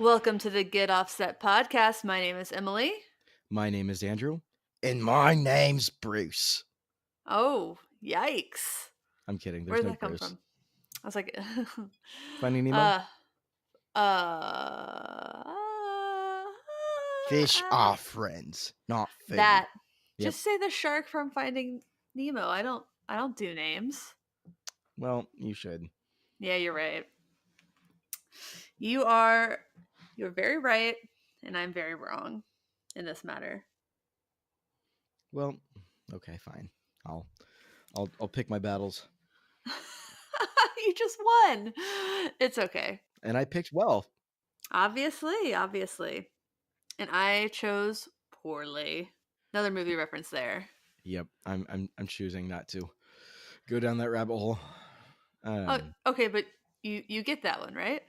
Welcome to the Get Offset podcast. My name is Emily. My name is Andrew. And my name's Bruce. Oh, yikes. I'm kidding. Where There's did no that come Bruce. from? I was like, Finding Nemo? uh, uh, Fish uh, are friends, not food. that. Yep. Just say the shark from Finding Nemo. I don't do names. Well, you should. Yeah, you're right. You're very right, and I'm very wrong in this matter. Well, okay, fine. I'll pick my battles. You just won. It's okay. And I picked well. Obviously. And I chose poorly. Another movie reference there. Yep. I'm choosing not to go down that rabbit hole. Oh, okay, but you get that one, right?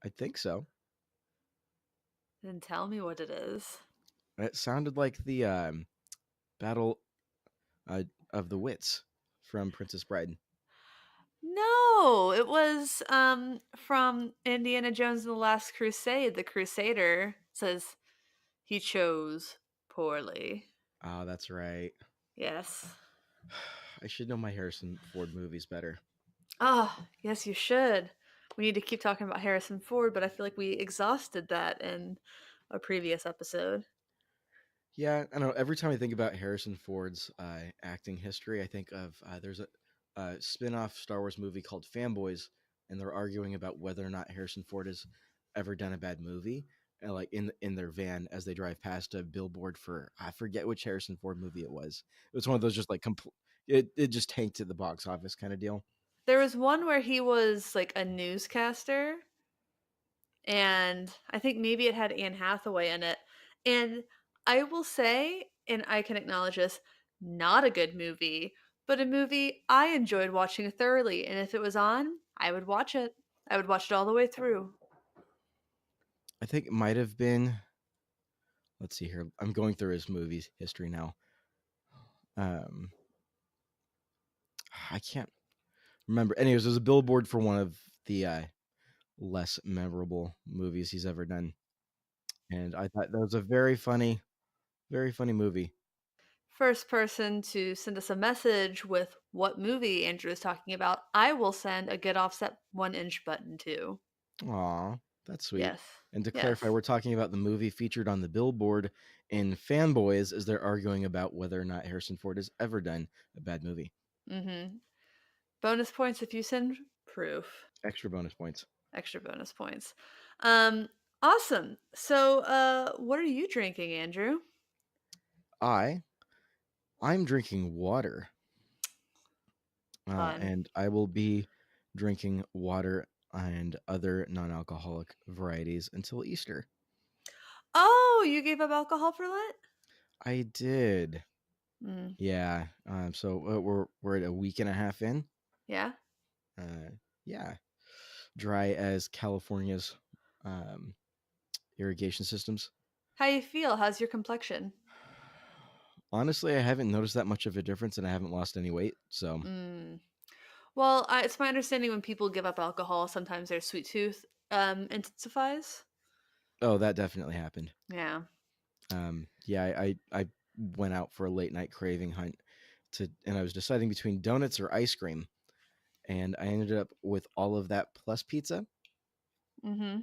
I think so. Then tell me what it is. It sounded like the battle uh, of the wits from Princess Bride. No, it was from Indiana Jones and the Last Crusade. The Crusader says he chose poorly. Oh, that's right. Yes. I should know my Harrison Ford movies better. Oh, yes, you should. We need to keep talking about Harrison Ford, but I feel like we exhausted that in a previous episode. Yeah, I don't know. Every time I think about Harrison Ford's acting history, I think of there's a spin-off Star Wars movie called Fanboys, and they're arguing about whether or not Harrison Ford has ever done a bad movie. And like in their van as they drive past a billboard for I forget which Harrison Ford movie it was. It was one of those just like it just tanked at the box office kind of deal. There was one where he was like a newscaster, and I think maybe it had Anne Hathaway in it. And I will say, and I can acknowledge this, not a good movie, but a movie I enjoyed watching thoroughly. And if it was on, I would watch it. I would watch it all the way through. I think it might have been. Let's see here. I'm going through his movies history now. Um, I can't remember. Anyways, there's a billboard for one of the less memorable movies he's ever done. And I thought that was a very funny movie. First person to send us a message with what movie Andrew is talking about, I will send a Get Offset 1 inch button to. Aw, that's sweet. Yes. And to clarify, Yes. we're talking about the movie featured on the billboard in Fanboys as they're arguing about whether or not Harrison Ford has ever done a bad movie. Mm-hmm. Bonus points if you send proof. Extra bonus points. Extra bonus points. Um, awesome. So, what are you drinking, Andrew? I'm drinking water. Fun. And I will be drinking water and other non-alcoholic varieties until Easter. Oh, you gave up alcohol for Lent? I did. Mm, Yeah. So we're at a week and a half in. yeah. Yeah. Dry as California's um, irrigation systems. How you feel? How's your complexion? Honestly, I haven't noticed that much of a difference, and I haven't lost any weight. So, Mm. Well, it's my understanding when people give up alcohol, sometimes their sweet tooth intensifies. oh, that definitely happened. Yeah. Yeah, I went out for a late night craving hunt and I was deciding between donuts or ice cream, and I ended up with all of that plus pizza Mm-hmm.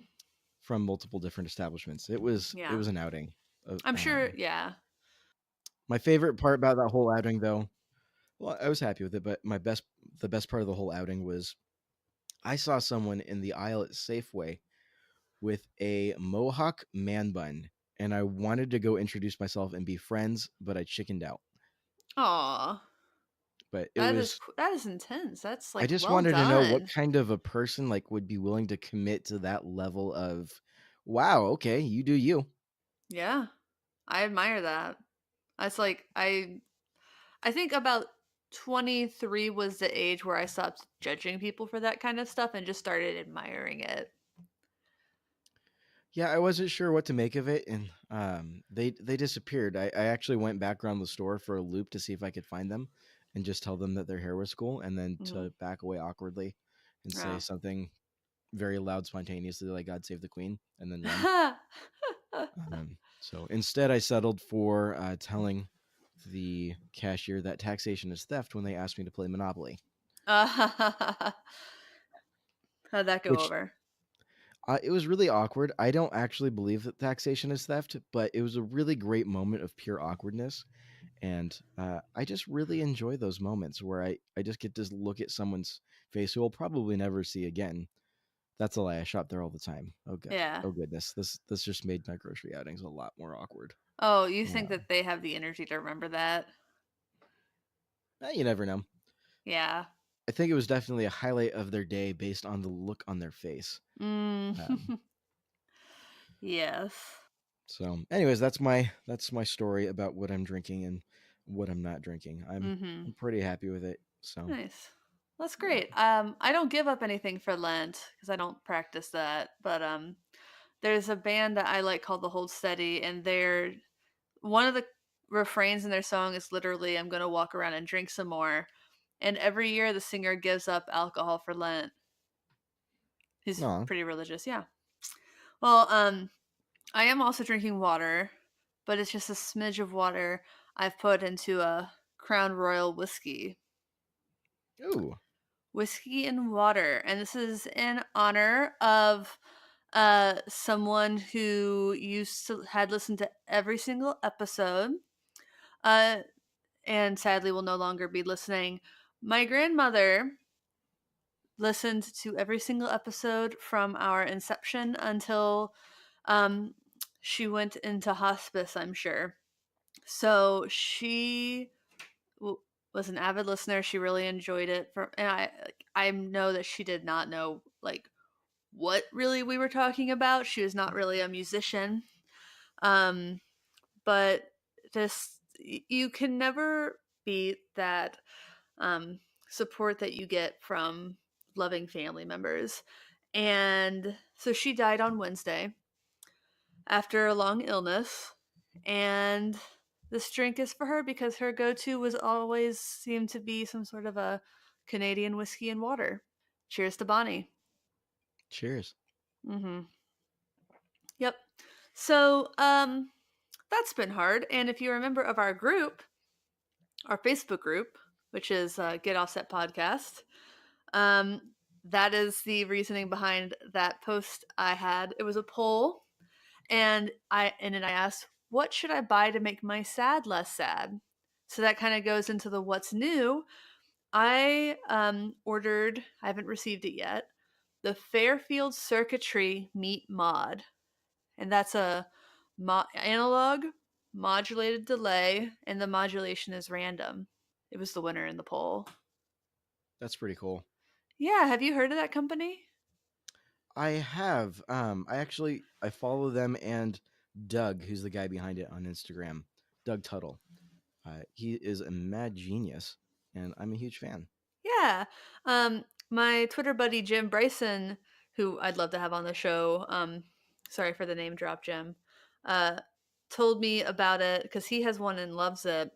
from multiple different establishments. It Yeah. was an outing. I'm sure. Yeah. My favorite part about that whole outing, though, well, I was happy with it, but the best part of the whole outing was I saw someone in the aisle at Safeway with a Mohawk man bun, and I wanted to go introduce myself and be friends, but I chickened out. Aw, But it that is was that is intense. That's I like just well wanted to know what done. kind of a person like would be willing to commit to that level of, wow, okay, you do you. Yeah, I admire that. That's like I think about 23 was the age where I stopped judging people for that kind of stuff and just started admiring it. Yeah, I wasn't sure what to make of it, and they disappeared. I actually went back around the store for a loop to see if I could find them, and just tell them that their hair was cool, and then Mhm. to back away awkwardly and say Yeah. something very loud spontaneously, like God Save the Queen, and then run. So instead, I settled for telling the cashier that taxation is theft when they asked me to play Monopoly, How'd that go which over? it was really awkward. I don't actually believe that taxation is theft, but it was a really great moment of pure awkwardness. And I just really enjoy those moments where I just get to look at someone's face who I'll probably never see again. That's a lie. I shop there all the time. Oh god. Yeah. Oh goodness. This just made my grocery outings a lot more awkward. Oh, you think Uh, that they have the energy to remember that? you never know. Yeah. I think it was definitely a highlight of their day based on the look on their face. Mm. Um, Yes. anyways, that's my story about what I'm drinking and what I'm not drinking. Mhm. I'm pretty happy with it. So Nice. That's yeah. great. I don't give up anything for Lent because I don't practice that, but there's a band that I like called the Hold Steady, and they're one of the refrains in their song is literally "I'm gonna walk around and drink some more," and every year the singer gives up alcohol for Lent. He's No, pretty religious, yeah. Well, I am also drinking water, but it's just a smidge of water I've put into a Crown Royal whiskey. ooh, Whiskey and water. And this is in honor of someone who used to had listened to every single episode uh and sadly will no longer be listening. My grandmother listened to every single episode from our inception until um she went into hospice, I'm sure. So she was an avid listener. She really enjoyed it. And I know that she did not know like what really we were talking about. She was not really a musician, um, but just you can never beat that support that you get from loving family members. And so she died on Wednesday after a long illness, and this drink is for her because her go-to was always seemed to be some sort of a Canadian whiskey and water. Cheers to Bonnie. cheers. Mm-hmm. Yep. So, that's been hard. And if you're a member of our group, our Facebook group, which is Get Offset Podcast, um, that is the reasoning behind that post I had. It was a poll, and then I asked, "What should I buy to make my sad less sad?" So that kind of goes into the what's new. I ordered. I haven't received it yet. The Fairfield Circuitry Meat Mod, and that's a analog modulated delay, and the modulation is random. It was the winner in the poll. That's pretty cool. Yeah, have you heard of that company? I have. I follow them and Doug, who's the guy behind it on Instagram. Doug Tuttle. He is a mad genius, and I'm a huge fan. Yeah. My Twitter buddy Jim Bryson, who I'd love to have on the show, sorry for the name drop, Jim, uh, told me about it because he has one and loves it.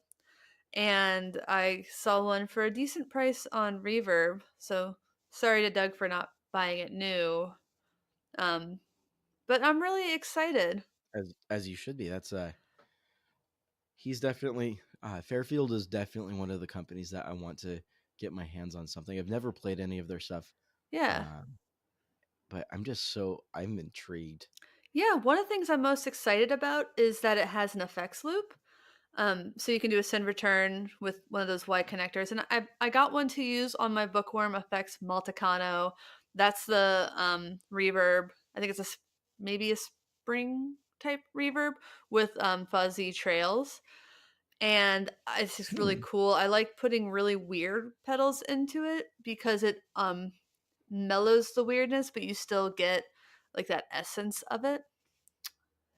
And I saw one for a decent price on Reverb. So sorry to Doug for not buying it new. Um, but I'm really excited. As you should be. That's he's definitely Fairfield is definitely one of the companies that I want to get my hands on something. I've never played any of their stuff, Yeah. um, but I'm intrigued. Yeah, one of the things I'm most excited about is that it has an effects loop. So you can do a send return with one of those Y connectors, and I got one to use on my Bookworm Effects Multicano. That's the reverb. I think it's maybe a spring type reverb with fuzzy trails, and it's just really Hmm, cool. I like putting really weird pedals into it because it mellows the weirdness, but you still get like that essence of it.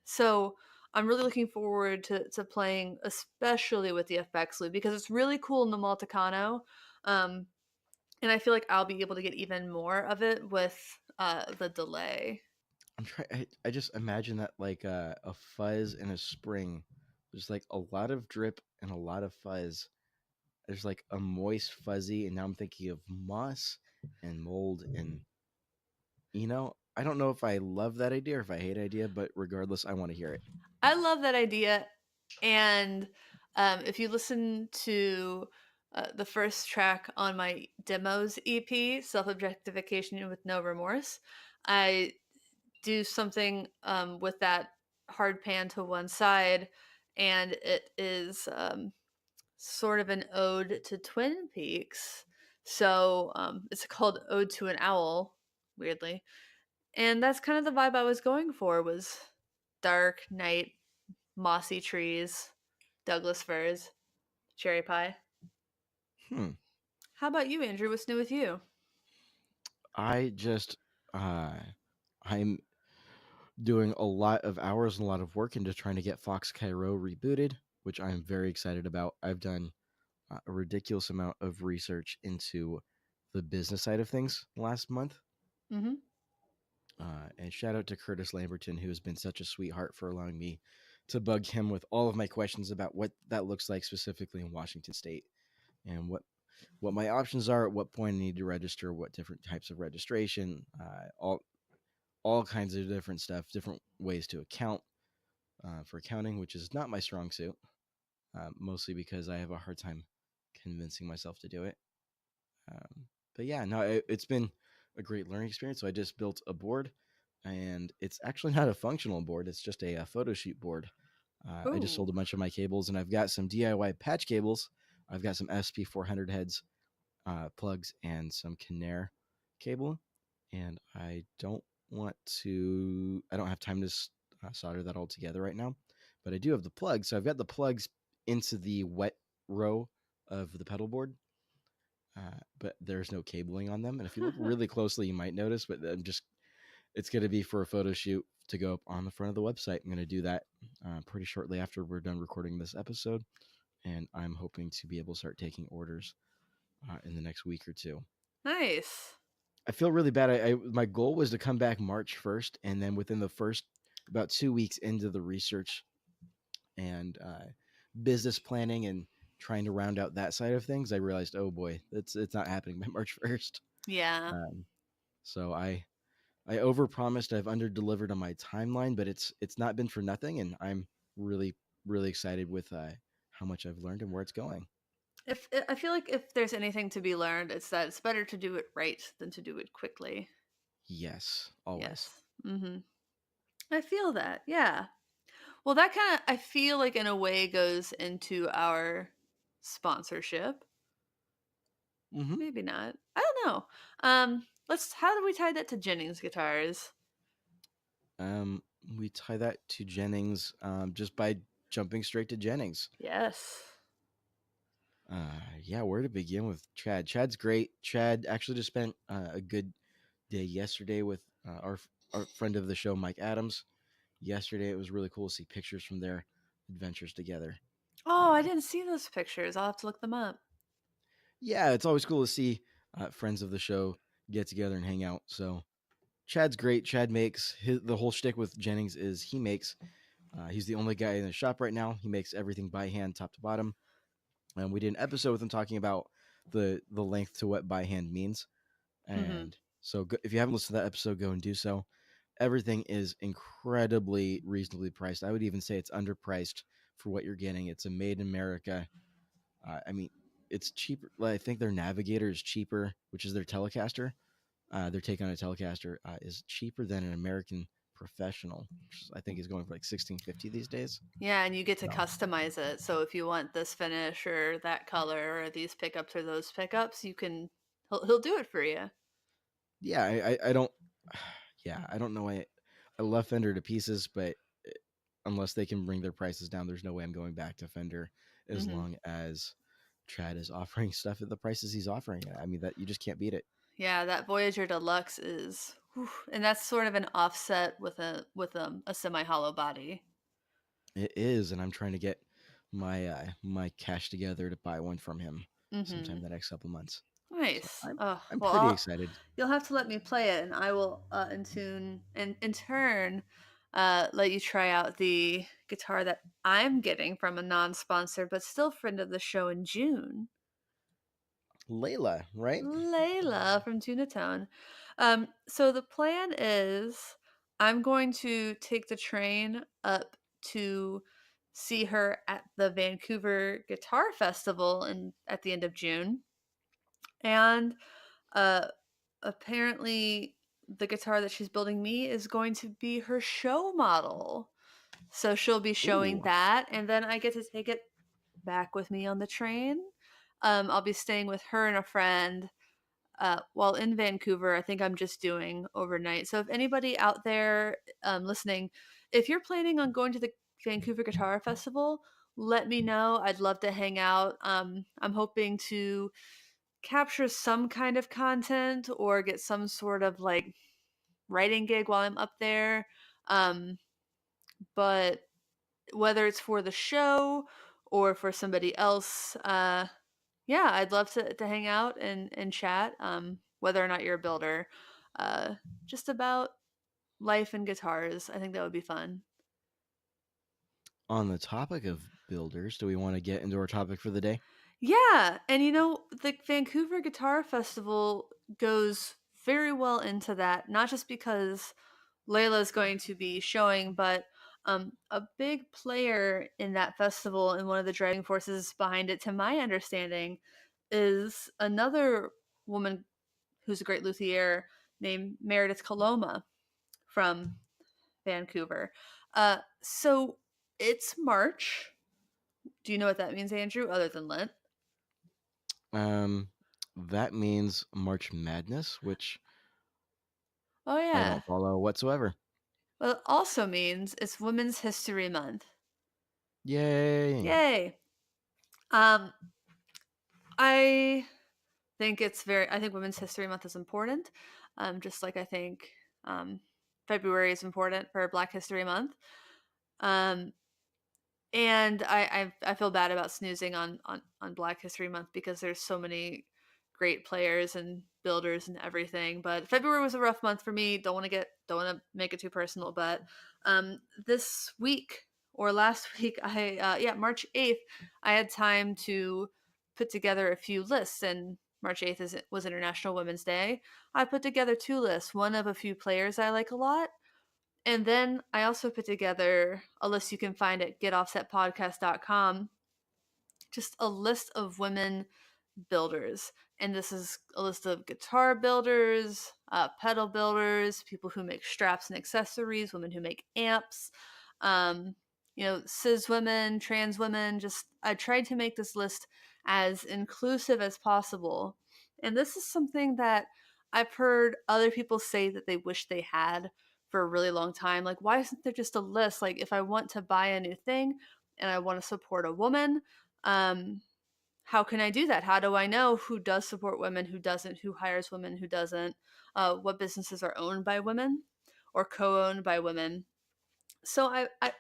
So I'm really looking forward to playing, especially with the effects loop, because it's really cool in the Multicano. Um, and I feel like I'll be able to get even more of it with the delay. I'm trying. I just imagine that like a fuzz and a spring. There's like a lot of drip and a lot of fuzz. There's like a moist fuzzy, and now I'm thinking of moss and mold and I don't know if I love that idea or if I hate idea, but regardless, I want to hear it. I love that idea. And if you listen to the first track on my demos EP, Self Objectification with No Remorse, I do something with that hard pan to one side, and it is sort of an ode to Twin Peaks. So it's called Ode to an Owl, weirdly. And that's kind of the vibe I was going for was dark night, mossy trees, Douglas firs, cherry pie. Hmm. How about you, Andrew? What's new with you? I just uh I'm doing a lot of hours and a lot of work into trying to get Fox Cairo rebooted, which I'm very excited about. I've done a ridiculous amount of research into the business side of things last month. Mm-hmm. And shout out to Curtis Lamberton, who has been such a sweetheart for allowing me to bug him with all of my questions about what that looks like specifically in Washington State and what my options are, at what point I need to register, what different types of registration, all kinds of different stuff, different ways to account for accounting, which is not my strong suit, mostly because I have a hard time convincing myself to do it. But yeah, no, it's been a great learning experience. So I just built a board, and it's actually not a functional board; it's just a photo shoot board. I just sold Ooh. a bunch of my cables, and I've got some DIY patch cables. I've got some SP400 heads, plugs, and some Canair cable. And I don't have time to solder that all together right now, but I do have the plugs. So I've got the plugs into the wet row of the pedal board, but there's no cabling on them. And if you look really closely, you might notice, but it's going to be for a photo shoot to go up on the front of the website. I'm going to do that pretty shortly after we're done recording this episode. And I'm hoping to be able to start taking orders in the next week or two. Nice. I feel really bad. My goal was to come back March 1st, and then within the first about 2 weeks into the research and business planning and trying to round out that side of things, I realized, oh boy, it's not happening by March 1st. Yeah. Um, so I overpromised. I've underdelivered on my timeline, but it's not been for nothing, and I'm really excited with how much I've learned and where it's going. If I feel like if there's anything to be learned, it's that it's better to do it right than to do it quickly. Yes, always. Yes. Mm-hmm. I feel that. Yeah. Well, that kind of I feel like in a way goes into our sponsorship. Hmm. Maybe not. I don't know. Let's. How do we tie that to Jennings guitars? Um, we tie that to Jennings just by jumping straight to Jennings. Yes. Yeah, where to begin with Chad? Chad's great. Chad actually just spent a good day yesterday with our friend of the show, Mike Adams. Yesterday, it was really cool to see pictures from their adventures together. Oh, I Uh, didn't see those pictures. I'll have to look them up. yeah, it's always cool to see friends of the show get together and hang out. So Chad's great. Chad makes the whole shtick with Jennings is he makes. He's the only guy in the shop right now. He makes everything by hand, top to bottom. And we did an episode with him talking about the length to what by hand means. Mm-hmm. And so if you haven't listened to that episode, go and do so. Everything is incredibly reasonably priced. I would even say it's underpriced for what you're getting. It's a made in America. I mean, it's cheaper. I think their Navigator is cheaper, which is their Telecaster. Their take on a Telecaster is cheaper than an American Professional, which I think is going for like 1650 these days. Yeah, and you get to So customize it. So if you want this finish or that color or these pickups or those pickups, you can. He'll do it for you. yeah, I don't. Yeah, I don't know why I love Fender to pieces, but unless they can bring their prices down, there's no way I'm going back to Fender as Mm-hmm. long as Chad is offering stuff at the prices he's offering. I mean, that you just can't beat it. Yeah, that Voyager Deluxe is, whew, and that's sort of an offset with a semi hollow body. It is, and I'm trying to get my cash together to buy one from him sometime Mm-hmm. in the next couple months. So Nice. Oh I'm well, pretty excited. you'll have to let me play it, and I will in tune and in turn let you try out the guitar that I'm getting from a non-sponsor but still friend of the show in June. Layla, right? Layla from Tunatone. So the plan is I'm going to take the train up to see her at the Vancouver Guitar Festival at the end of June. And uh apparently the guitar that she's building me is going to be her show model. So she'll be showing Ooh, that and then I get to take it back with me on the train. I'll be staying with her and a friend while in Vancouver. I think I'm just doing overnight. So if anybody out there listening, if you're planning on going to the Vancouver Guitar Festival, let me know. I'd love to hang out. I'm hoping to capture some kind of content or get some sort of like writing gig while I'm up there. Um, but whether it's for the show or for somebody else, yeah, I'd love to hang out and chat. Whether or not you're a builder, uh, just about life and guitars. I think that would be fun. on the topic of builders, do we want to get into our topic for the day? Yeah, and the Vancouver Guitar Festival goes very well into that. Not just because Layla is going to be showing, but a big player in that festival and one of the driving forces behind it, to my understanding, is another woman who's a great luthier named Meredith Coloma from Vancouver. So it's March. Do you know what that means, Andrew, other than Lent? Um, that means March Madness, which Oh, I yeah. don't follow whatsoever. Well, it also means it's Women's History Month. Yay! Yay. Um, I I think Women's History Month is important. Just like I think February is important for Black History Month. Um, and I feel bad about snoozing on Black History Month because there's so many great players and builders and everything. But February was a rough month for me. Don't want to make it too personal. But this week or last week, March 8th, I had time to put together a few lists. And March 8th was International Women's Day. I put together two lists. One of a few players I like a lot, and then I also put together a list you can find at getoffsetpodcast.com, just a list of women builders. And this is a list of guitar builders, pedal builders, people who make straps and accessories, women who make amps, um, cis women, trans women. Just I tried to make this list as inclusive as possible. And this is something that I've heard other people say that they wish they had for a really long time. Like, why isn't there just a list? Like, if I want to buy a new thing and I want to support a woman, um, how can I do that? How do I know who does support women, who doesn't, who hires women, who doesn't, what businesses are owned by women or co-owned by women? So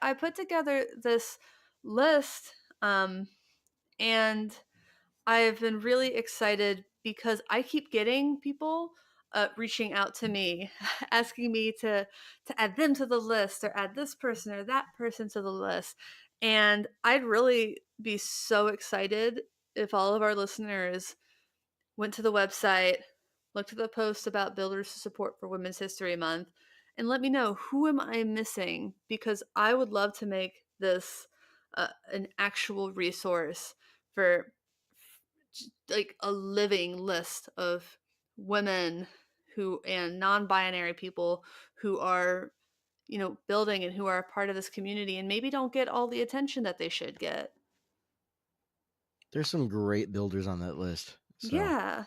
I put together this list, and I've been really excited because I keep getting people reaching out to me, asking me to add them to the list or add this person or that person to the list. And I'd really be so excited if all of our listeners went to the website, looked at the post about builders to support for Women's History Month, and let me know who am I missing, because I would love to make this an actual resource for like a living list of women who and non-binary people who are building and who are a part of this community and maybe don't get all the attention that they should get. There's some great builders on that list, so Yeah,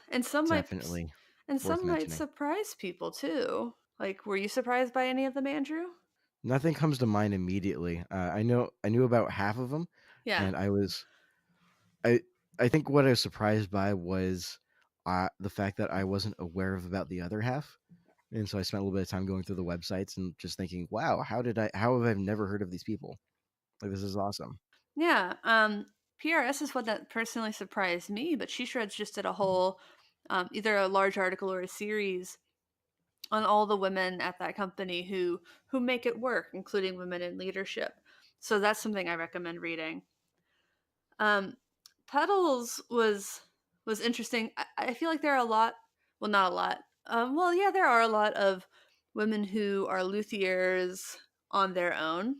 definitely and worth some might mentioning. surprise people too. Like, were you surprised by any of them, Andrew? Nothing comes to mind immediately. I knew about half of them, Yeah. and I I think what I was surprised by was the fact that I wasn't aware of about the other half, and so I spent a little bit of time going through the websites and just thinking, wow, how have I never heard of these people? Like, this is awesome. Yeah. PRS is what that personally surprised me, but She Shreds just did a whole either a large article or a series on all the women at that company who make it work, including women in leadership. So that's something I recommend reading. Um, Petals was interesting. I feel like there are a lot, well, not a lot. Well, yeah, there are a lot of women who are luthiers on their own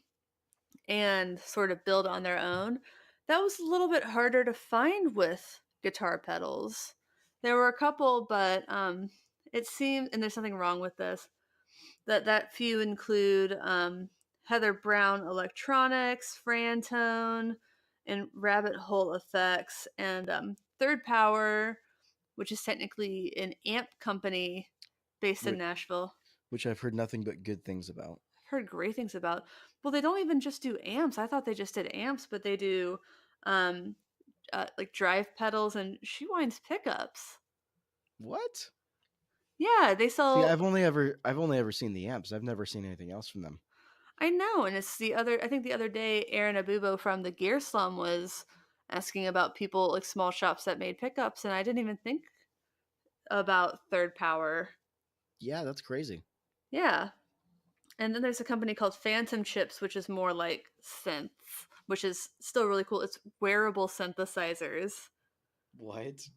and sort of build on their own. That was a little bit harder to find with guitar pedals. There were a couple, but it seems, and there's something wrong with this, that few include Heather Brown Electronics, Frantone, and Rabbit Hole Effects, and Third Power, which is technically an amp company based in which Nashville. which I've heard nothing but good things about. I've heard great things about. Well, they don't even just do amps. I thought they just did amps, but they do um, like drive pedals and she winds pickups. What? Yeah, they See, sell. I've only ever seen the amps. I've never seen anything else from them. I know, and it's the other. I think the other day, Aaron Abubo from the Gear Slum was asking about people like small shops that made pickups, and I didn't even think about Third Power. Yeah, that's crazy. Yeah, and then there's a company called Phantom Chips, which is more like synths, which is still really cool. It's wearable synthesizers. What?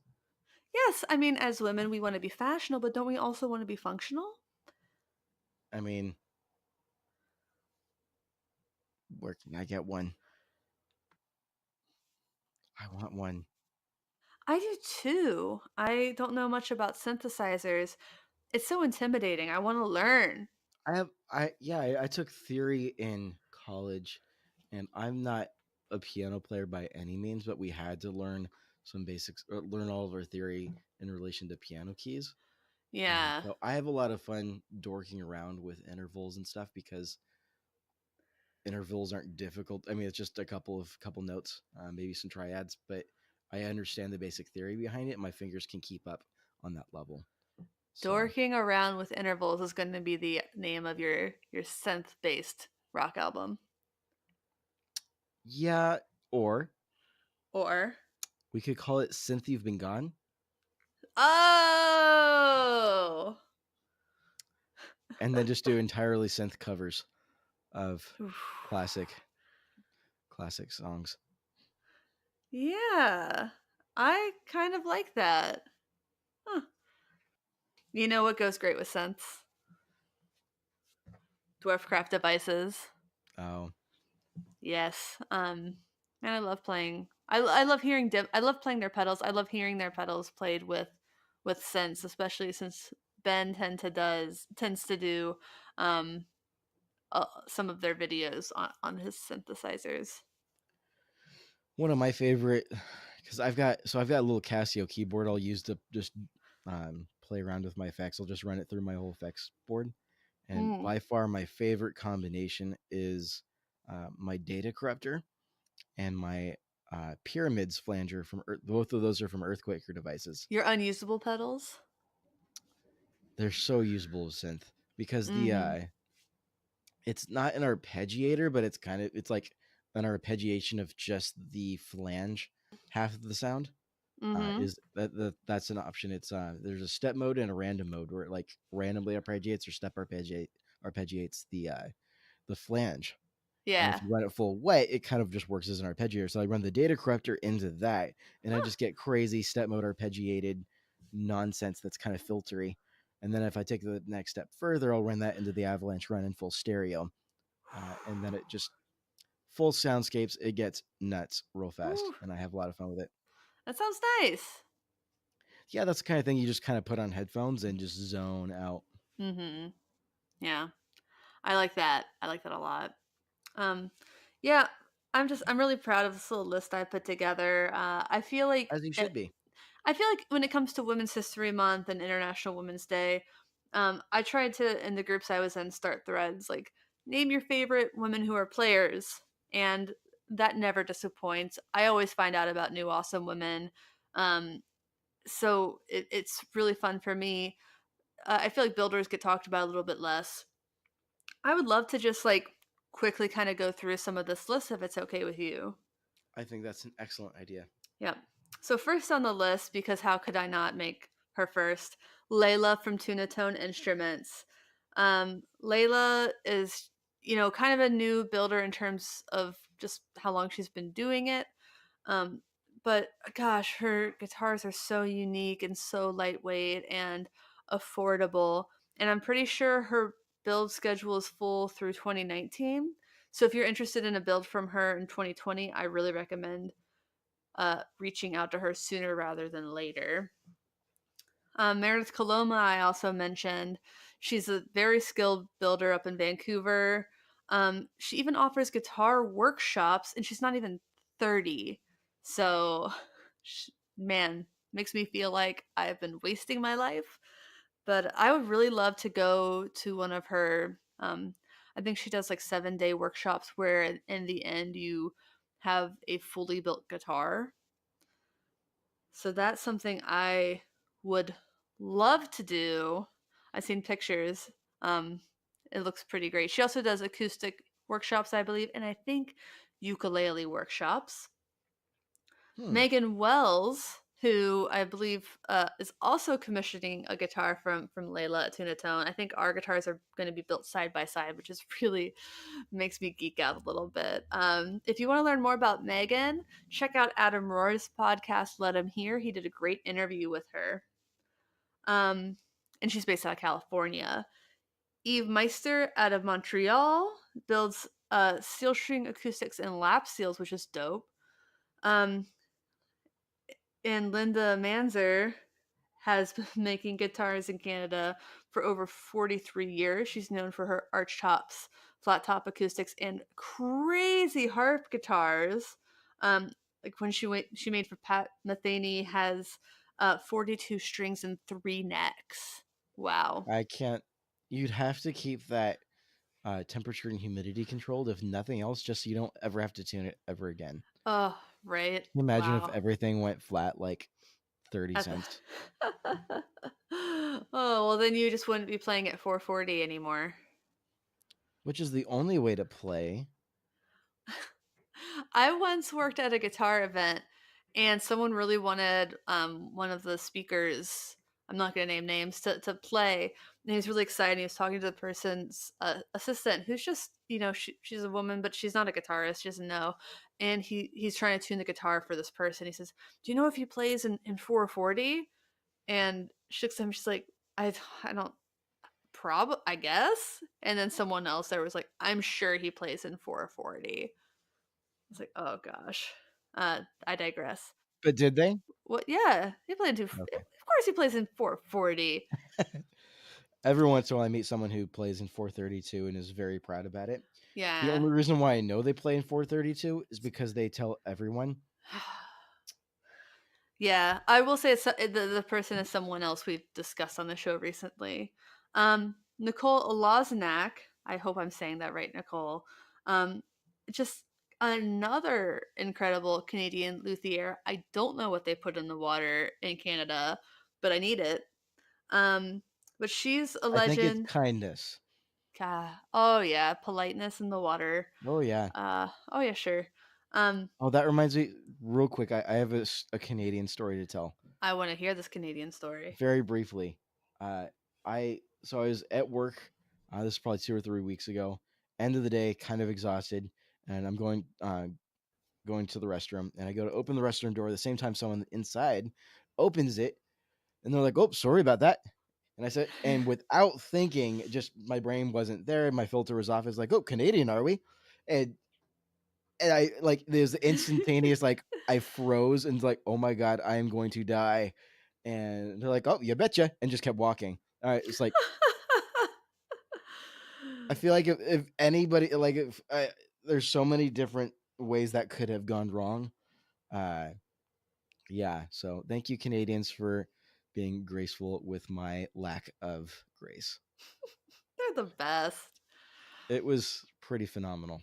Yes, I mean, as women, we want to be fashionable, but don't we also want to be functional? I mean, where can I get one? I want one. I do too. I don't know much about synthesizers. It's so intimidating. I want to learn. I took theory in college, and I'm not a piano player by any means, but we had to learn some basics, or learn all of our theory in relation to piano keys. And Yeah. so I have a lot of fun dorking around with intervals and stuff because intervals aren't difficult. I mean, it's just a couple notes, maybe some triads, but I understand the basic theory behind it. And my fingers can keep up on that level. So Dorking around with intervals is going to be the name of your synth-based rock album. yeah, or Or we could call it "Synth You've Been Gone," oh. and then just do entirely synth covers of Oof. classic classic songs. Yeah. I kind of like that. Huh. You know what goes great with synths? Dwarfcraft devices. Oh, Yes. And I love playing. I love hearing. I love playing their pedals. I love hearing their pedals played with synths, especially since Ben tends to do um some of their videos on his synthesizers. one of my favorite because I've got a little Casio keyboard I'll use to just play around with my effects. I'll just run it through my whole effects board, and Mm. by far my favorite combination is my data corruptor and my pyramids flanger from both of those are from Earthquaker devices. Your unusable pedals. They're so usable as synth because the Mm-hmm. it's not an arpeggiator, but it's like an arpeggiation of just the flange half of the sound. Mm-hmm. Is that's an option? It's there's a step mode and a random mode where it like randomly arpeggiates or step arpeggiates the flange. And if Yeah. you run it full wet, it kind of just works as an arpeggiator. So I run the data corruptor into that, and I Huh. just get crazy step mode arpeggiated nonsense that's kind of filtery. And then if I take the next step further, I'll run that into the avalanche run in full stereo, and then it just full soundscapes. It gets nuts real fast, Ooh, and I have a lot of fun with it. that sounds nice. Yeah, that's the kind of thing you just kind of put on headphones and just zone out. Mm-hmm. Yeah. I like that. I like that a lot. Um, yeah, I'm really proud of this little list I put together. As you should be. I feel like when it comes to Women's History Month and International Women's Day, I tried to in the groups I was in start threads like name your favorite women who are players, and that never disappoints. I always find out about new awesome women. Um, so it's really fun for me. I feel like builders get talked about a little bit less. I would love to just like quickly kind of go through some of this list if it's okay with you. I think that's an excellent idea. Yep. So first on the list, because how could I not make her first? Layla from Tuna Tone Instruments. Layla is, kind of a new builder in terms of just how long she's been doing it. Um, but gosh, her guitars are so unique and so lightweight, and affordable, and I'm pretty sure her build schedule is full through 2019. So if you're interested in a build from her in 2020, I really recommend reaching out to her sooner rather than later. Meredith Coloma, I also mentioned. She's a very skilled builder up in Vancouver. She even offers guitar workshops, and she's not even 30. So, man, makes me feel like I've been wasting my life. But I would really love to go to one of her. I think she does like 7-day workshops where in the end you have a fully built guitar. So that's something I would love to do. I've seen pictures. Um, it looks pretty great. She also does acoustic workshops, I believe, and I think ukulele workshops. Hmm. Megan Wells, who I believe is also commissioning a guitar from Layla at Tunatone. I think our guitars are going to be built side by side, which is really makes me geek out a little bit. If you want to learn more about Megan, check out Adam Rohr's podcast, Let Him Hear. He did a great interview with her. Um, and she's based out of California. Eve Meister out of Montreal builds steel string acoustics and lap seals, which is dope. Um, and Linda Manzer has been making guitars in Canada for over 43 years. She's known for her arch tops, flat top acoustics, and crazy harp guitars. Like when she made for Pat Metheny has 42 strings and 3 necks. Wow. I can't. You'd have to keep that temperature and humidity controlled, if nothing else, just so you don't ever have to tune it ever again. Oh, right. Can you imagine if Wow. everything went flat like 30 At the cents, oh, well, then you just wouldn't be playing at 440 anymore. which is the only way to play. I once worked at a guitar event and someone really wanted one of the speakers, I'm not going to name names, to play. And he was really excited. He was talking to the person's assistant, who's just, she's a woman, but she's not a guitarist. She doesn't know. And he's trying to tune the guitar for this person. He says, "Do you know if he plays in 440?" And she looks at him. She's like, I don't, I guess. And then someone else there was like, "I'm sure he plays in 440." It's like, oh gosh. I digress. But did they? What? Yeah, he played in. Okay. Of course, he plays in 440. Every once in a while, I meet someone who plays in 432 and is very proud about it. The Yeah. only reason why I know they play in 432 is because they tell everyone. Yeah, I will say the person is someone else we've discussed on the show recently. Nicole Olaznak, I hope I'm saying that right, Nicole. Um, just another incredible Canadian luthier. I don't know what they put in the water in Canada, but I need it. Um, but she's a I think it's legend. kindness. Oh yeah, politeness in the water. Oh, yeah. Oh yeah, sure. Um, Oh, that reminds me, real quick, I have a Canadian story to tell. I want to hear this Canadian story. Very briefly. Uh, I was at work. This is probably 2 or 3 weeks ago. End of the day, kind of exhausted, and I'm going to the restroom, and I go to open the restroom door at the same time someone inside opens it, and they're like, "Oh, sorry about that." And I said, and without thinking, just my brain wasn't there, my filter was off. It's like, "Oh, Canadian, are we?" And I like there's instantaneous like I froze and like, "Oh my god, I am going to die." And they're like, "Oh, you betcha," and just kept walking. All right, it's like I feel like if anybody like if there's so many different ways that could have gone wrong. Uh, yeah. So thank you, Canadians, for being graceful with my lack of grace. They're the best. It was pretty phenomenal.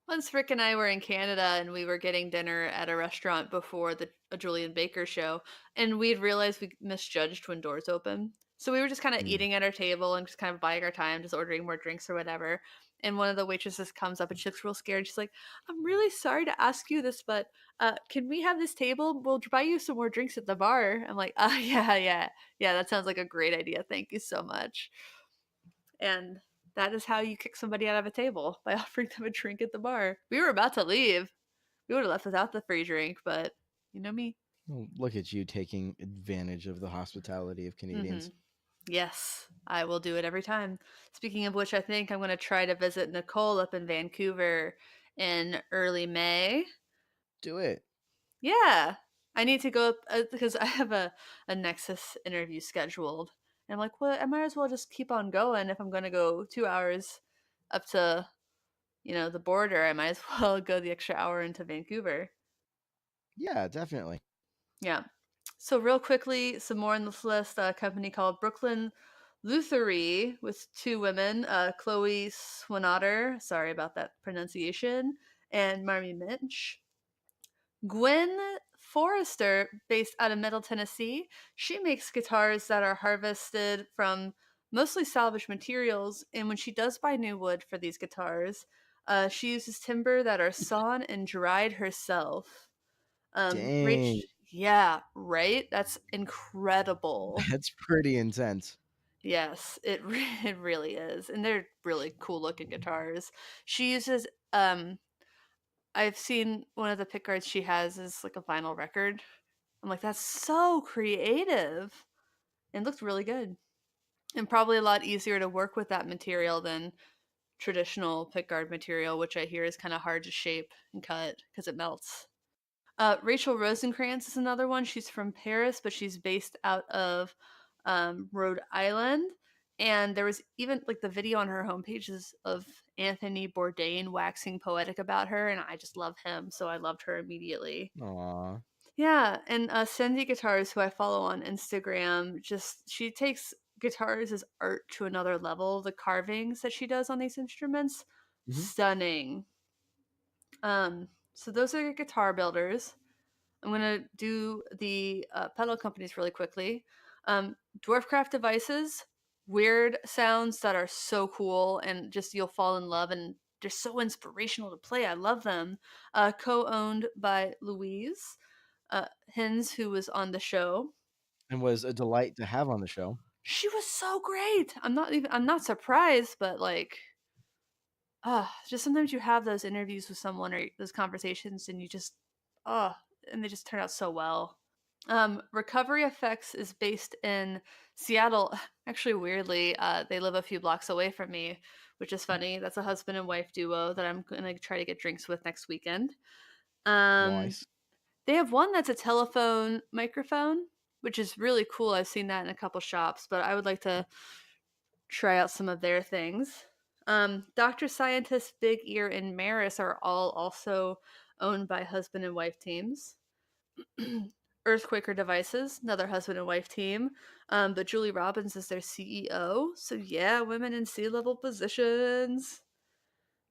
Once Rick and I were in Canada and we were getting dinner at a restaurant before the a Julian Baker show, and we'd realized we misjudged when doors open. So we were just kind of Mm. eating at our table and just kind of buying our time, just ordering more drinks or whatever. And one of the waitresses comes up and she looks real scared. She's like, "I'm really sorry to ask you this, but can we have this table? We'll buy you some more drinks at the bar." I'm like, yeah, yeah, yeah. That sounds like a great idea. Thank you so much." And that is how you kick somebody out of a table, by offering them a drink at the bar. We were about to leave. We would have left without the free drink, but you know me. Well, look at you taking advantage of the hospitality of Hmm. Canadians. Yes, I will do it every time. Speaking of which, I think I'm going to try to visit Nicole up in Vancouver in early May. Do it. Yeah, I need to go up because I have a Nexus interview scheduled. And I'm like, well, I might as well just keep on going if I'm going to go 2 hours up to, the border. I might as well go the extra hour into Vancouver. Yeah, definitely. Yeah. So real quickly, some more on this list. A company called Brooklyn Lutherie with two women, Chloe Swanatter, sorry about that pronunciation, and Marmy Minch. Gwen Forrester, based out of Middle Tennessee, she makes guitars that are harvested from mostly salvaged materials. And when she does buy new wood for these guitars, she uses timber that are sawn and dried herself. Dang, Rach, yeah, right? That's incredible. that's pretty intense. Yes, it really is. And they're really cool looking guitars. She uses um I've seen one of the pickguards she has is like a vinyl record. I'm like, that's so creative. And looked really good. And probably a lot easier to work with that material than traditional pickguard material, which I hear is kind of hard to shape and cut because it melts. Rachel Rosenkrantz is another one. She's from Paris, but she's based out of Rhode Island. And there was even like the video on her homepage is of Anthony Bourdain waxing poetic about her, and I just love him, so I loved her immediately. Aw. Yeah, and Cindy Guitars, who I follow on Instagram, just she takes guitars as art to another level. The carvings that she does on these instruments, Hmm. stunning. So those are guitar builders. I'm gonna do the pedal companies really quickly. Dwarfcraft Devices, weird sounds that are so cool, and just you'll fall in love, and they're so inspirational to play. I love them. Co-owned by Louise Hins, who was on the show. And was a delight to have on the show. She was so great. I'm not surprised, but like, just sometimes you have those interviews with someone or those conversations, and you just, ah, and they just turn out so well. Recovery Effects is based in Seattle. Actually, weirdly, they live a few blocks away from me, which is funny. That's a husband and wife duo that I'm gonna try to get drinks with next weekend. Um, Nice. they have one that's a telephone microphone, which is really cool. I've seen that in a couple shops, but I would like to try out some of their things. Dr. Scientist, Big Ear, and Maris are all also owned by husband and wife teams. Earthquaker Devices, another husband and wife team. But Julie Robbins is their CEO. So yeah, women in C-level positions.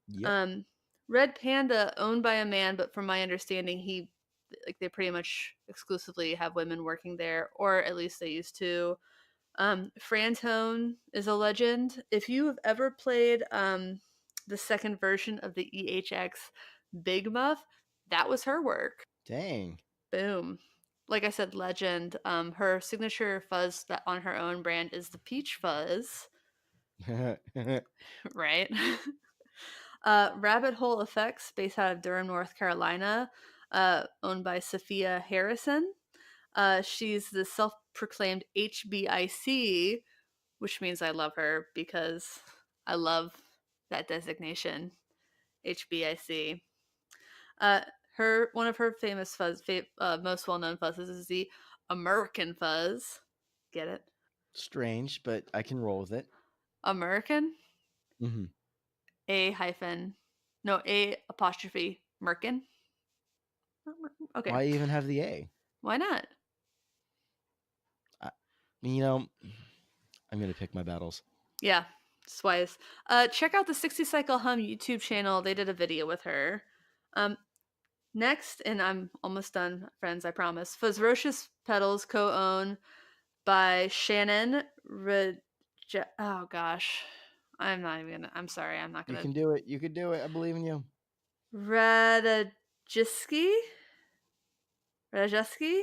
Yep. Um, Red Panda, owned by a man, but from my understanding, they pretty much exclusively have women working there, or at least they used to. Frantone is a legend. If you have ever played the second version of the EHX Big Muff, that was her work. Dang. Boom. Like I said, legend. Her signature fuzz that on her own brand is the peach fuzz, right? Rabbit Hole Effects, based out of Durham, North Carolina, owned by Sophia Harrison. She's the self-proclaimed HBIC, which means I love her because I love that designation, HBIC. Uh, her one of her famous most well-known fuzzes is the American fuzz. Get it? Strange, but I can roll with it. American, Hmm. A hyphen, no A apostrophe Merkin. Okay, Why even have the A? why not? I, you know, I'm gonna pick my battles. Yeah, it's wise. Check out the 60 Cycle Hum YouTube channel. They did a video with her. Um, Next, and I'm almost done, friends, I promise. Fuzzrocious Pedals, co-owned by Shannon oh gosh. I'm sorry, I'm not You gonna. can do it. You could do it. I believe in you. Radajiski? Radajeski?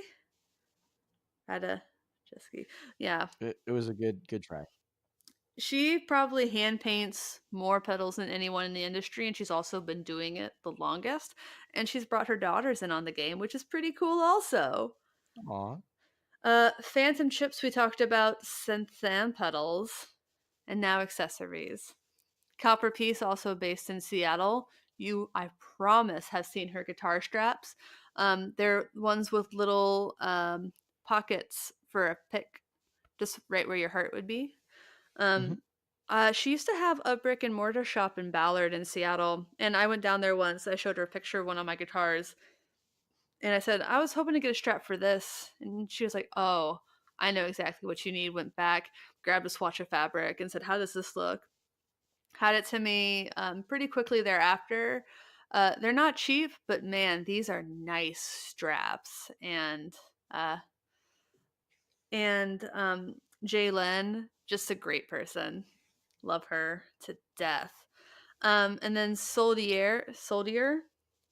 Radajeski. Yeah. It was a good try. She probably hand paints more pedals than anyone in the industry, and she's also been doing it the longest. And she's brought her daughters in on the game, which is pretty cool also. Aw. Phantom chips we talked about, Synthan pedals, and now accessories. Copper Piece, also based in Seattle. You, I promise, have seen her guitar straps. They're ones with little pockets for a pick, just right where your heart would be. Hmm. Um, she used to have a brick and mortar shop in Ballard in Seattle, and I went down there once. I showed her a picture of one of my guitars, and I said, I was hoping to get a strap for this. And she was like, oh, I know exactly what you need. Went back, grabbed a swatch of fabric, and said, how does this look? Had it to me pretty quickly thereafter. They're not cheap, but man, these are nice straps. Uh, and Jaylen, just a great person. Love her to death. And then Soldier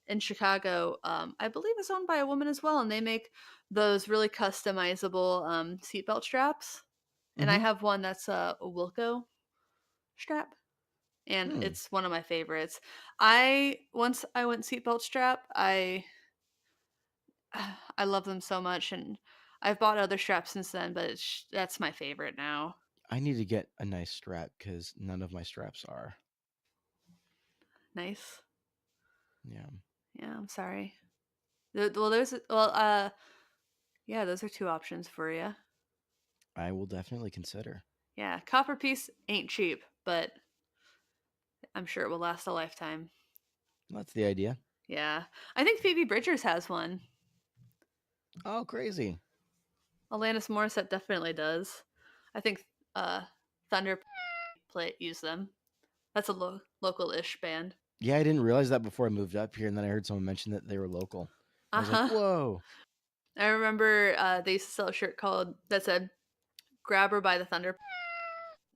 in Chicago, I believe is owned by a woman as well, and they make those really customizable seatbelt straps. And I Hmm. have one that's a Wilco strap, and Hmm. it's one of my favorites. I went seatbelt strap, I love them so much, and I've bought other straps since then, but that's my favorite now. I need to get a nice strap because none of my straps are. Nice. Yeah, Yeah, I'm sorry. Yeah, those are two options for you. I will definitely consider. Yeah, copper piece ain't cheap, but I'm sure it will last a lifetime. That's the idea. Yeah, I think Phoebe Bridgers has one. Oh, crazy. Alanis Morissette definitely does. I think uh, Thunder play use them. That's a local-ish band. Yeah, I didn't realize that before I moved up here, and then I heard someone mention that they were local. I Uh was like, huh. whoa. I remember they used to sell a shirt called that said "Grab her by the Thunder."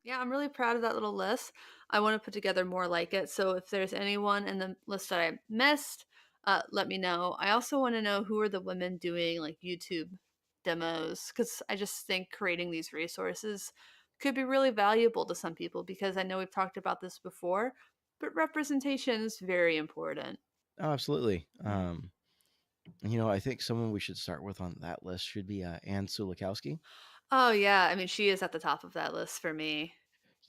Yeah, I'm really proud of that little list. I want to put together more like it. So if there's anyone in the list that I missed, let me know. I also want to know who are the women doing like YouTube demos, because I just think creating these resources could be really valuable to some people, because I know we've talked about this before, but representation is very important. Oh, absolutely. Yeah. I think someone we should start with on that list should be Anne Sulikowski. Oh yeah, I mean she is at the top of that list for me.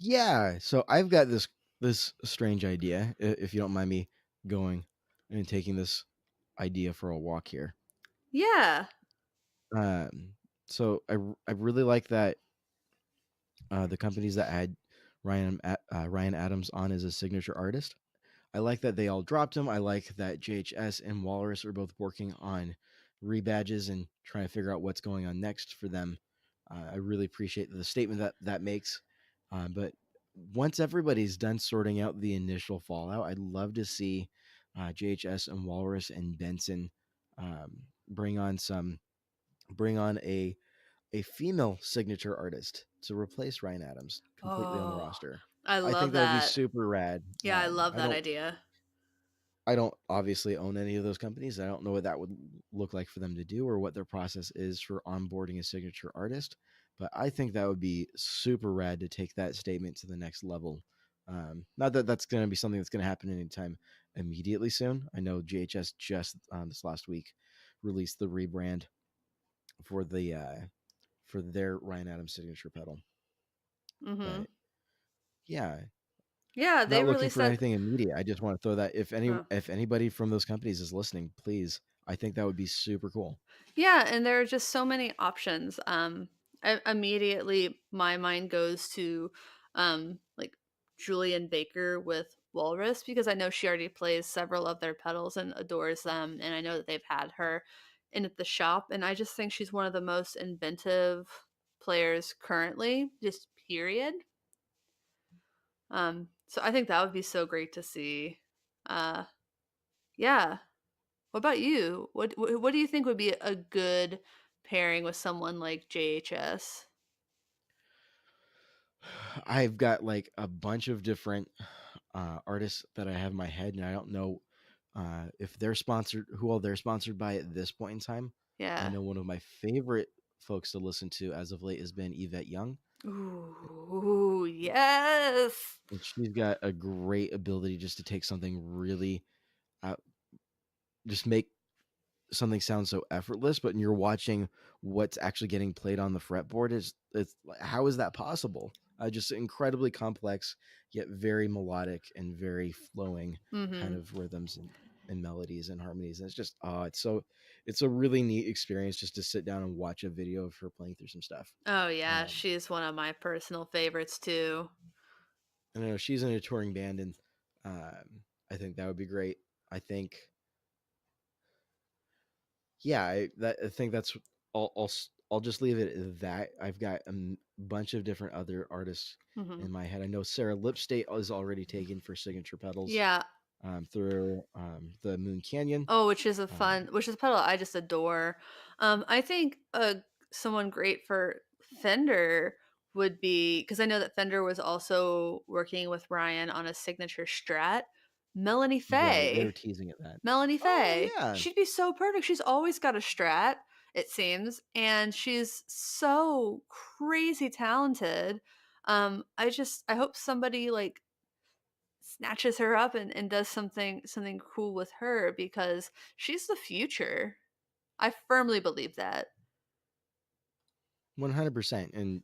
Yeah, so I've got this strange idea, if you don't mind me going and taking this idea for a walk here. Yeah. Um, so I really like that the companies that had Ryan Adams on as a signature artist. I like that they all dropped him. I like that JHS and Walrus are both working on rebadges and trying to figure out what's going on next for them. I really appreciate the statement that makes. But once everybody's done sorting out the initial fallout, I'd love to see JHS and Walrus and Benson um, bring on some bring on a female signature artist to replace Ryan Adams completely on the Oh, roster. I I think love that would be that. super rad. Yeah, I love I that don't idea. I don't obviously own any of those companies. I don't know what that would look like for them to do or what their process is for onboarding a signature artist. But I think that would be super rad to take that statement to the next level. Not that that's going to be something that's going to happen anytime immediately soon. I know JHS just this last week released the rebrand for for their Ryan Adams signature pedal. Mhm. But yeah, Yeah, they not looking released for that. anything immediate. I just want to throw that Oh. if anybody from those companies is listening, please. I think that would be super cool. Yeah, and there are just so many options. Immediately my mind goes to like Julian Baker with Walrus, because I know she already plays several of their pedals and adores them, and I know that they've had her in at the shop, and I just think she's one of the most inventive players currently, just period. So I think that would be so great to see. Uh yeah. What about you? What do you think would be a good pairing with someone like JHS? I've got like a bunch of different artists that I have in my head, and I don't know if they're sponsored, who all they're sponsored by at this point in time. I Yeah. know one of my favorite folks to listen to as of late has been Yvette Young, Ooh, yes. and she's got a great ability just to take something really, uh, just make something sounds so effortless, but you're watching what's actually getting played on the fretboard, is it's how is that possible? Just incredibly complex, yet very melodic and very flowing kind Mhm. of rhythms and melodies and harmonies. And it's just it's a really neat experience just to sit down and watch a video of her playing through some stuff. Oh, yeah, Um, she's one of my personal favorites too. I know she's in a touring band, and I think that would be great. I think yeah, I think that's I'll just leave it at that. I've got bunch of different other artists Mhm. in my head. I know Sarah Lipstate is already taken for signature pedals Yeah. through the Moon Canyon. Oh, Um, which is a pedal I just adore. I think, someone great for Fender would be, because I know that Fender was also working with Ryan on a signature Strat, Melanie right, they were Faye. teasing at that. Melanie Oh Faye. yeah, She'd be so perfect. She's always got a Strat, it seems, and she's so crazy talented. I hope somebody, like, snatches her up and does something cool with her because she's the future. I firmly believe that. 100%. And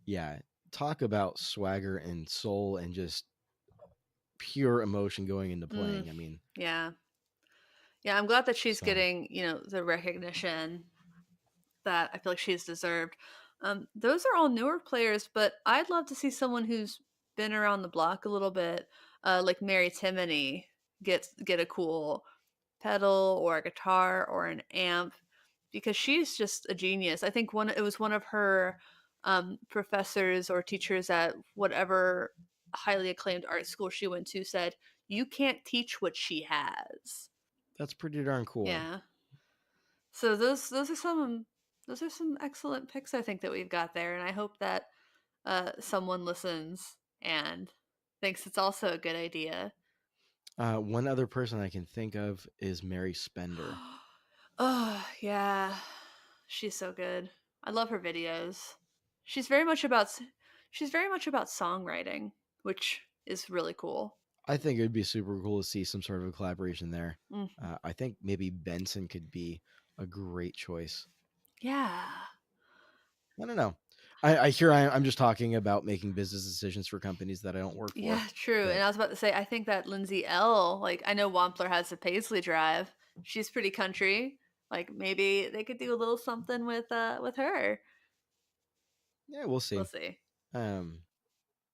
yeah, talk about swagger and soul and just pure emotion going into Mm, playing. I mean, yeah. Yeah, I'm glad that she's so getting, the recognition that I feel like she's deserved. Those are all newer players, but I'd love to see someone who's been around the block a little bit, like Mary Timony, get a cool pedal or a guitar or an amp because she's just a genius. I think one it was one of her professors or teachers at whatever highly acclaimed art school she went to said, "You can't teach what she has." that's pretty darn cool. Yeah. So those are some excellent picks I think that we've got there, and I hope that someone listens and thinks it's also a good idea. One other person I can think of is Mary Spender. Oh, yeah. She's so good. I love her videos. She's very much about she's very much about songwriting, which is really cool. I think it would be super cool to see some sort of a collaboration there. Mhm. I think maybe Benson could be a great choice. Yeah. I don't know. I'm just talking about making business decisions for companies that I don't work for, Yeah, true. And but I was about to say, I think that Lindsay L, like, I know Wampler has a Paisley Drive. She's pretty country. Like, maybe they could do a little something with her. yeah, we'll We'll see. see. Um,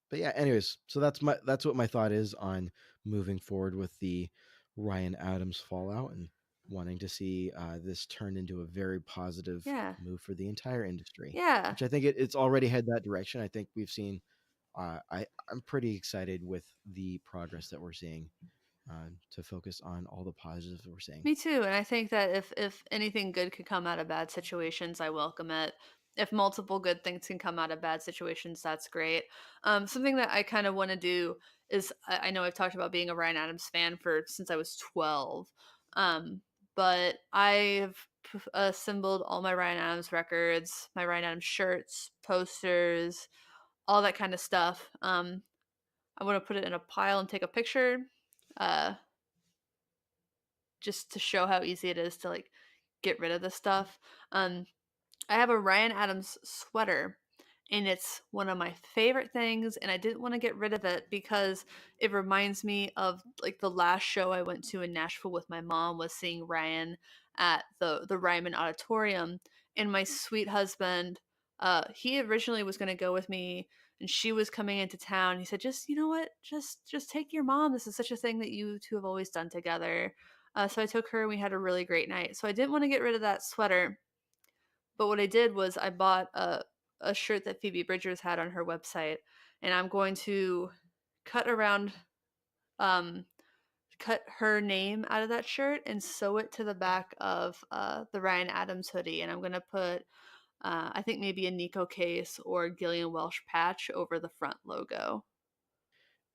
but yeah, anyways, so that's what my thought is on moving forward with the Ryan Adams fallout and wanting to see this turn into a very positive Yeah. move for the entire industry, Yeah. which I think it's already had that direction. I think we've seen. I'm pretty excited with the progress that we're seeing to focus on all the positives we're seeing. Me too, and I think that if anything good could come out of bad situations, I welcome it. If multiple good things can come out of bad situations, that's great. Something that I kind of want to do is I know I've talked about being a Ryan Adams fan for since I was 12, um, but I've assembled all my Ryan Adams records, my Ryan Adams shirts, posters, all that kind of stuff. I want to put it in a pile and take a picture. Uh, just to show how easy it is to like get rid of this stuff. Um, I have a Ryan Adams sweater, and it's one of my favorite things. And I didn't want to get rid of it because it reminds me of like the last show I went to in Nashville with my mom was seeing Ryan at the Ryman Auditorium, and my sweet husband. He originally was going to go with me and she was coming into town. He said, "Just you know what? Just take your mom. This is such a thing that you two have always done together." So I took her and we had a really great night. So I didn't want to get rid of that sweater, but what I did was I bought a shirt that Phoebe Bridgers had on her website, and I'm going to cut around, um, cut her name out of that shirt and sew it to the back of the Ryan Adams hoodie, and I'm gonna put I think maybe a Nico case or Gillian Welsh patch over the front logo.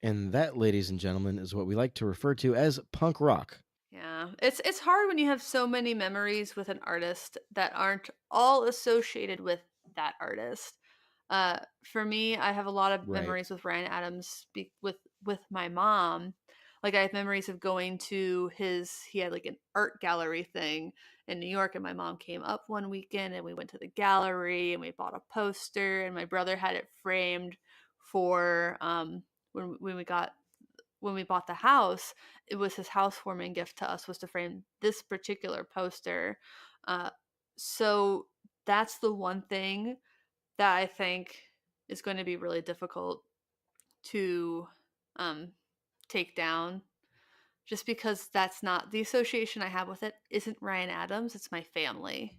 And that, ladies and gentlemen, is what we like to refer to as punk rock. Yeah, it's hard when you have so many memories with an artist that aren't all associated with that artist. For me, I have a lot of Right. memories with Ryan Adams with my mom. Like, I have memories of going to his he had, like, an art gallery thing in New York, and my mom came up one weekend, and we went to the gallery, and we bought a poster, and my brother had it framed for, when we bought the house. It was his housewarming gift to us was to frame this particular poster. Uh, so that's the one thing that I think is going to be really difficult to um, take down, just because that's not the association I have with it isn't Ryan Adams, it's my family.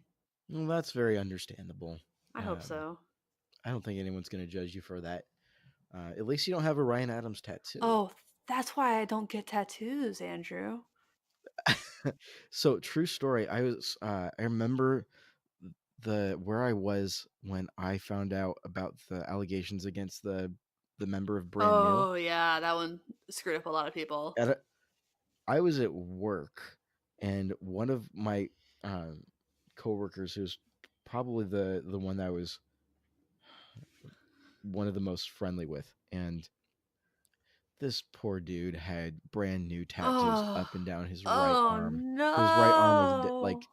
Well, that's very understandable. I hope Um, so. I don't think anyone's going to judge you for that. At least you don't have a Ryan Adams tattoo. Oh, that's why I don't get tattoos, Andrew. So true story. I remember the where I was when I found out about the allegations against the member of Brand New. Oh, yeah, that one screwed up a lot of people. At a, I was at work, and one of my um, coworkers, who's probably the one that I was one of the most friendly with, and this poor dude had brand new tattoos Oh, up and down his right oh arm. His right arm was no.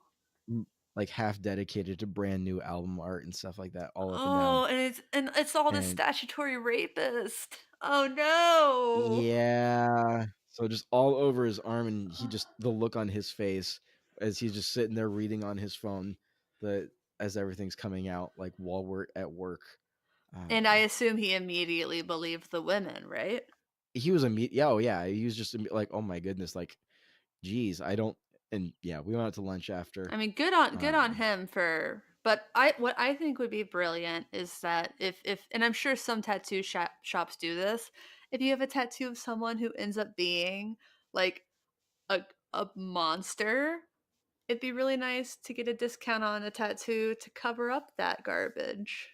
m- like half dedicated to brand new album art and stuff like that, all up and down. Oh, and it's all the And statutory rapist. Oh no. yeah, so just all over his arm, and he just the look on his face as he's just sitting there reading on his phone, the as everything's coming out, like while we're at work. And I Um, assume he immediately believed the women, right? he was yeah, oh yeah, he was just like, oh my goodness, like, geez, I don't. And yeah, we went out to lunch after. I mean, good on Um, him for but I what I think would be brilliant is that if and I'm sure some shops do this, if you have a tattoo of someone who ends up being like a monster, it'd be really nice to get a discount on a tattoo to cover up that garbage.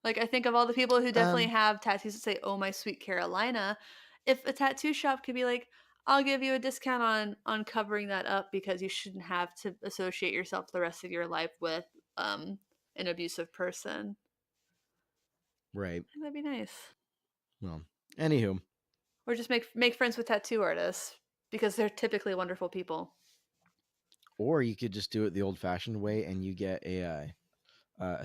Like, I think of all the people who definitely um, have tattoos that say, "Oh, my sweet Carolina." If a tattoo shop could be like, "I'll give you a discount on covering that up because you shouldn't have to associate yourself the rest of your life with, an abusive person." right. I think that'd be nice. Well, anywho, Or just make friends with tattoo artists because they're typically wonderful people. or you could just do it the old-fashioned way, and you get a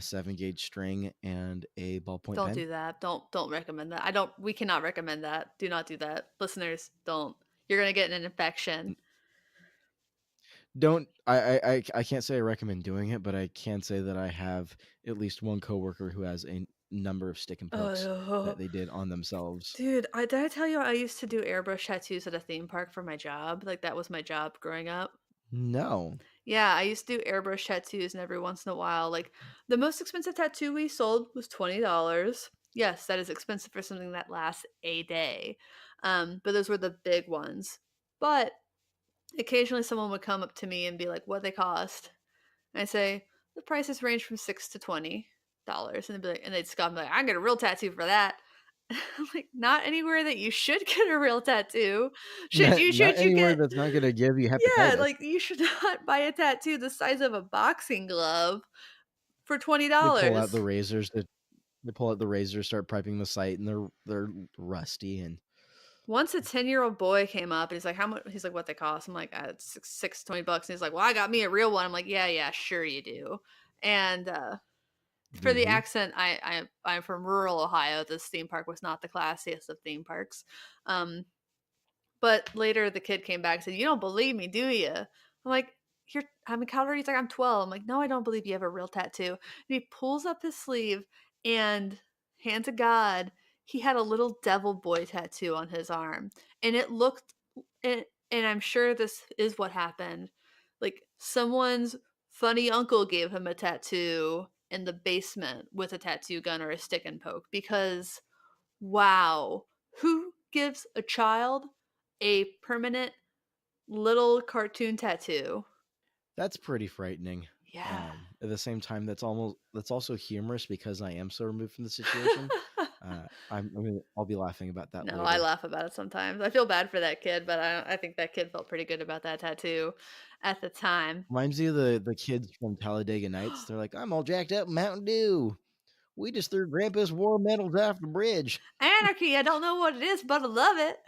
7 gauge string and a ballpoint Don't pen. do that. Don't recommend that. I don't we cannot recommend that. Do not do that. Listeners, don't. You're gonna get an infection. Don't I can't say I recommend doing it, but I can say that I have at least one coworker who has a number of stick and pokes that Oh, they did on themselves. dude, did I tell you I used to do airbrush tattoos at a theme park for my job? Like, that was my job growing up. No. Yeah, I used to do airbrush tattoos, and every once in a while, like, the most expensive tattoo we sold was $20. Yes, that is expensive for something that lasts a day. But those were the big ones. But occasionally someone would come up to me and be like, "What they cost?" And I say, "The prices range from 6 to $20." And they'd be like, and they'd scoff and be like, "I get a real tattoo for that." I'm like, "Not anywhere that you should get a real tattoo. Not Should you anywhere get" that's not gonna give you Yeah, hepatitis. like, you should not buy a tattoo the size of a boxing glove for They pull out the $20. razors, they pull out the razors, start prepping the site, and they're rusty and Once a 10-year-old boy came up and he's like, "How much?" He's like, "What they cost?" I'm like, It's 6 $20." And he's like, "Well, I got me a real one." I'm like, "Yeah, yeah, sure you do." And, for the mhm. accent, I'm from rural Ohio. This theme park was not the classiest of theme parks. Um, but later the kid came back and said, "You don't believe me, do you?" I'm like, I'm in Calgary." He's like, "I'm 12." I'm like, "No, I don't believe you have a real tattoo." And he pulls up his sleeve and, hand to God, he had a little devil boy tattoo on his arm. And it looked and I'm sure this is what happened. Like, someone's funny uncle gave him a tattoo in the basement with a tattoo gun or a stick and poke because wow, who gives a child a permanent little cartoon tattoo? That's pretty frightening. Yeah. At the same time, that's also humorous because I am so removed from the situation. I'll be laughing about that No, I later. laugh about it sometimes. I feel bad for that kid, but I think that kid felt pretty good about that tattoo at the time. Reminds me of the kids from Talladega Nights. They're like, "I'm all jacked up in Mountain Dew. We just threw Grandpa's war medals off the bridge." Anarchy, I don't know what it is, but I love it.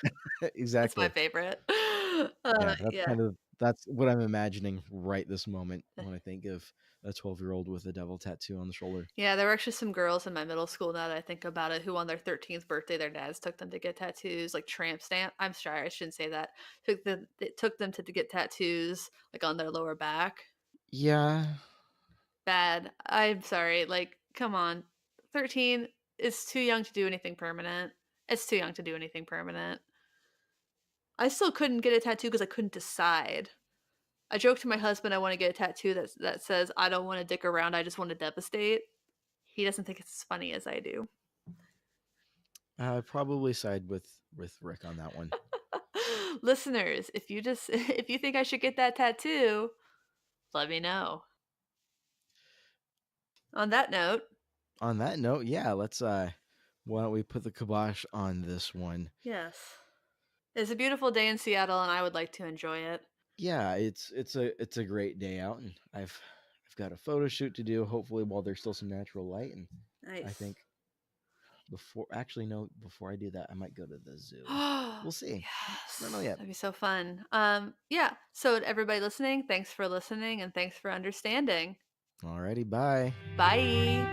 It's my Exactly. favorite. Yeah, that's Yeah. kind of that's what I'm imagining right this moment when I think of a 12-year-old with a devil tattoo on the shoulder. Yeah, there were actually some girls in my middle school, now that I think about it, who on their 13th birthday, their dads took them to get tattoos, like tramp stamp. I'm sorry, I shouldn't say that. It took them to get tattoos, like, on their lower back. Yeah, Bad. I'm sorry, like, come on. 13 is too young to do anything permanent. It's too young to do anything permanent. I still couldn't get a tattoo because I couldn't decide. I joked to my husband I wanna get a tattoo that says, "I don't wanna dick around, I just wanna devastate." He doesn't think it's as funny as I do. I probably side with Rick on that one. Listeners, if you just if you think I should get that tattoo, let me know. On that note, On that note, yeah, let's why don't we put the kibosh on this one? yes. It's a beautiful day in Seattle and I would like to enjoy it. Yeah, it's a great day out, and I've got a photo shoot to do. Hopefully, while there's still some natural light, and I Nice. think before actually no, before I do that, I might go to the zoo. Oh, We'll see. I don't know yes. yet. That'd be so fun. Yeah. So to everybody listening, thanks for listening and thanks for understanding. Alrighty, bye. Bye.